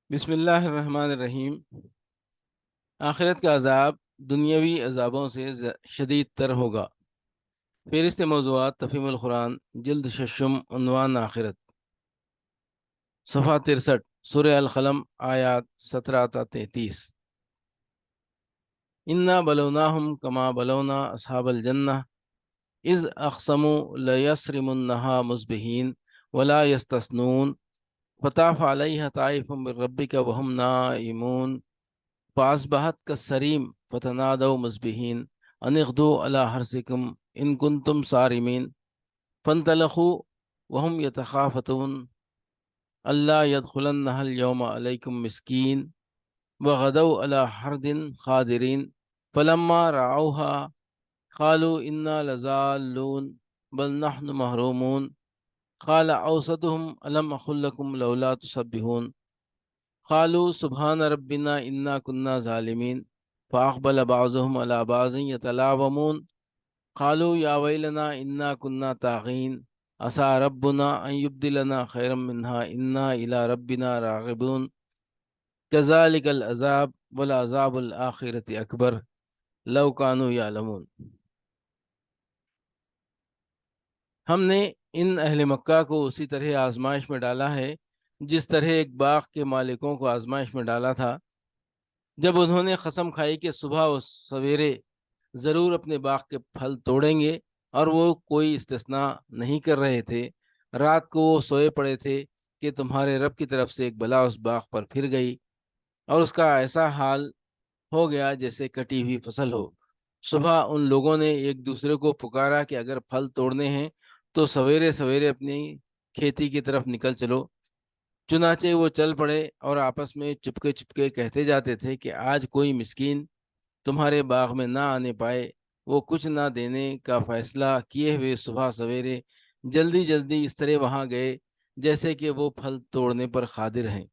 بسم اللہ الرحمن الرحیم۔ آخرت کا عذاب دنیاوی عذابوں سے شدید تر ہوگا۔ فہرست موضوعات تفہیم القرآن جلد ششم عنوان آخرت، صفحہ 63، سورہ القلم، آیات 17 تا 33۔ انا بلوناہم کما بلونا اصحاب الجنہ اذ اقسموا لیصرمنہا مصبحین ولا یستثنون فطاف علیہا طائف من ربک وہم نائمون فاصبحت کالصریم فتنادوا مصبحین ان اغدوا علی حرثکم ان کنتم صارمین فانطلقوا وهم یتخافتون اللہ يدخلنها اليوم علیکم مسکین وغدوا علی حرد قادرین فلما رعوها قالوا انا لضالون بل نحن محرومون قال اوسطهم الم اقل لكم لولا تسبحون قالوا سبحان ربنا انا كنا ظالمین فاقبل بعضهم على بعض يتلاومون قالوا يا ويلنا انا كنا طاغين عسى ربنا ان يبدلنا خيرا منها انا الى ربنا راغبون كذلك العذاب والعذاب الآخرة اکبر لو كانوا يعلمون۔ ہم نے ان اہل مکہ کو اسی طرح آزمائش میں ڈالا ہے جس طرح ایک باغ کے مالکوں کو آزمائش میں ڈالا تھا، جب انہوں نے قسم کھائی کہ صبح و سویرے ضرور اپنے باغ کے پھل توڑیں گے، اور وہ کوئی استثناء نہیں کر رہے تھے۔ رات کو وہ سوئے پڑے تھے کہ تمہارے رب کی طرف سے ایک بلا اس باغ پر پھر گئی، اور اس کا ایسا حال ہو گیا جیسے کٹی ہوئی فصل ہو۔ صبح ان لوگوں نے ایک دوسرے کو پکارا کہ اگر پھل توڑنے ہیں تو سویرے سویرے اپنی کھیتی کی طرف نکل چلو۔ چنانچہ وہ چل پڑے اور آپس میں چپکے چپکے کہتے جاتے تھے کہ آج کوئی مسکین تمہارے باغ میں نہ آنے پائے۔ وہ کچھ نہ دینے کا فیصلہ کیے ہوئے صبح سویرے جلدی جلدی اس طرح وہاں گئے جیسے کہ وہ پھل توڑنے پر قادر ہیں،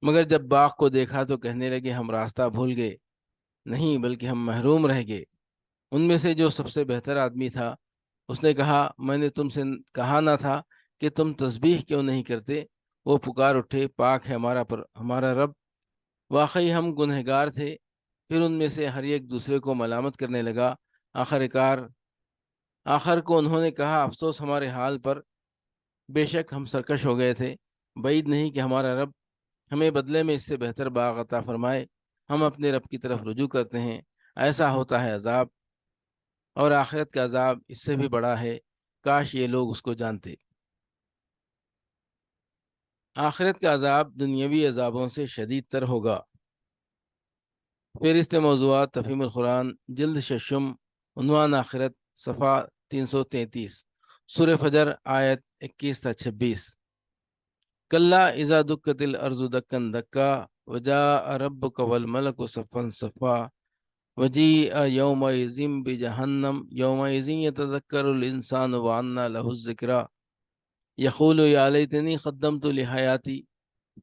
مگر جب باغ کو دیکھا تو کہنے لگے ہم راستہ بھول گئے، نہیں بلکہ ہم محروم رہ گئے۔ ان میں سے جو سب سے بہتر آدمی تھا اس نے کہا میں نے تم سے کہا نہ تھا کہ تم تسبیح کیوں نہیں کرتے؟ وہ پکار اٹھے پاک ہے ہمارا رب، واقعی ہم گنہگار تھے۔ پھر ان میں سے ہر ایک دوسرے کو ملامت کرنے لگا۔ آخر کو انہوں نے کہا افسوس ہمارے حال پر، بے شک ہم سرکش ہو گئے تھے۔ بعید نہیں کہ ہمارا رب ہمیں بدلے میں اس سے بہتر باغ عطا فرمائے۔ ہم اپنے رب کی طرف رجوع کرتے ہیں۔ ایسا ہوتا ہے عذاب، اور آخرت کا عذاب اس سے بھی بڑا ہے، کاش یہ لوگ اس کو جانتے۔ آخرت کا عذاب دنیاوی عذابوں سے شدید تر ہوگا۔ فہرست موضوعات تفہیم القرآن جلد ششم عنوان آخرت، صفحہ 333، سورہ فجر، آیت 21 تا 26۔ کلا اذا دکت الارض دکن دکا وجاء ربک والملک صفا صفا وجیء یومئذ بجہنم یومئذ یتذکر الانسان وانى له الذکری یقول یا لیتنی قدمت لحیاتی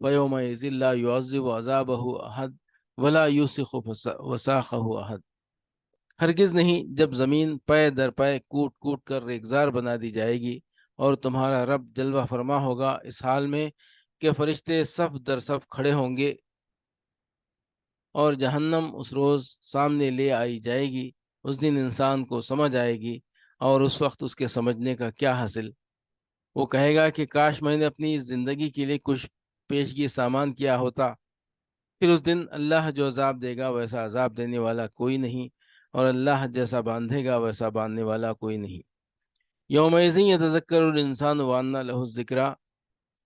ویومئذ لا یعذب عذابہ احد ولا یوثق وثاقہ احد۔ ہرگز نہیں، جب زمین پے در پے کوٹ کوٹ کر ریگزار بنا دی جائے گی اور تمہارا رب جلوہ فرما ہوگا اس حال میں کہ فرشتے صف در صف کھڑے ہوں گے، اور جہنم اس روز سامنے لے آئی جائے گی۔ اس دن انسان کو سمجھ آئے گی، اور اس وقت اس کے سمجھنے کا کیا حاصل؟ وہ کہے گا کہ کاش میں نے اپنی اس زندگی کے لیے کچھ پیشگی سامان کیا ہوتا۔ پھر اس دن اللہ جو عذاب دے گا ویسا عذاب دینے والا کوئی نہیں، اور اللہ جیسا باندھے گا ویسا باندھنے والا کوئی نہیں۔ یومئذ یتذکر الانسان وانى له الذکریٰ،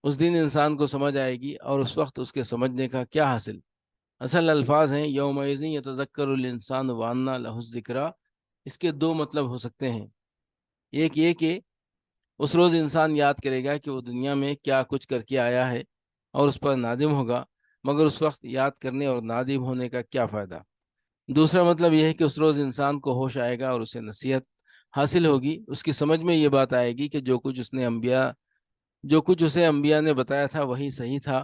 اس دن انسان کو سمجھ آئے گی، اور اس وقت اس کے سمجھنے کا کیا حاصل؟ اصل الفاظ ہیں یومئذ یتذکر الانسان وانى له الذکریٰ۔ اس کے دو مطلب ہو سکتے ہیں۔ ایک یہ کہ اس روز انسان یاد کرے گا کہ وہ دنیا میں کیا کچھ کر کے آیا ہے اور اس پر نادم ہوگا، مگر اس وقت یاد کرنے اور نادم ہونے کا کیا فائدہ؟ دوسرا مطلب یہ ہے کہ اس روز انسان کو ہوش آئے گا اور اسے نصیحت حاصل ہوگی، اس کی سمجھ میں یہ بات آئے گی کہ جو کچھ اسے انبیاء نے بتایا تھا وہی صحیح تھا،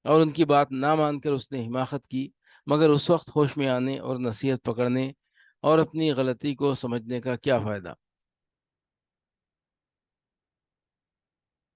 اور ان کی بات نہ مان کر اس نے حماقت کی۔ مگر اس وقت ہوش میں آنے اور نصیحت پکڑنے اور اپنی غلطی کو سمجھنے کا کیا فائدہ؟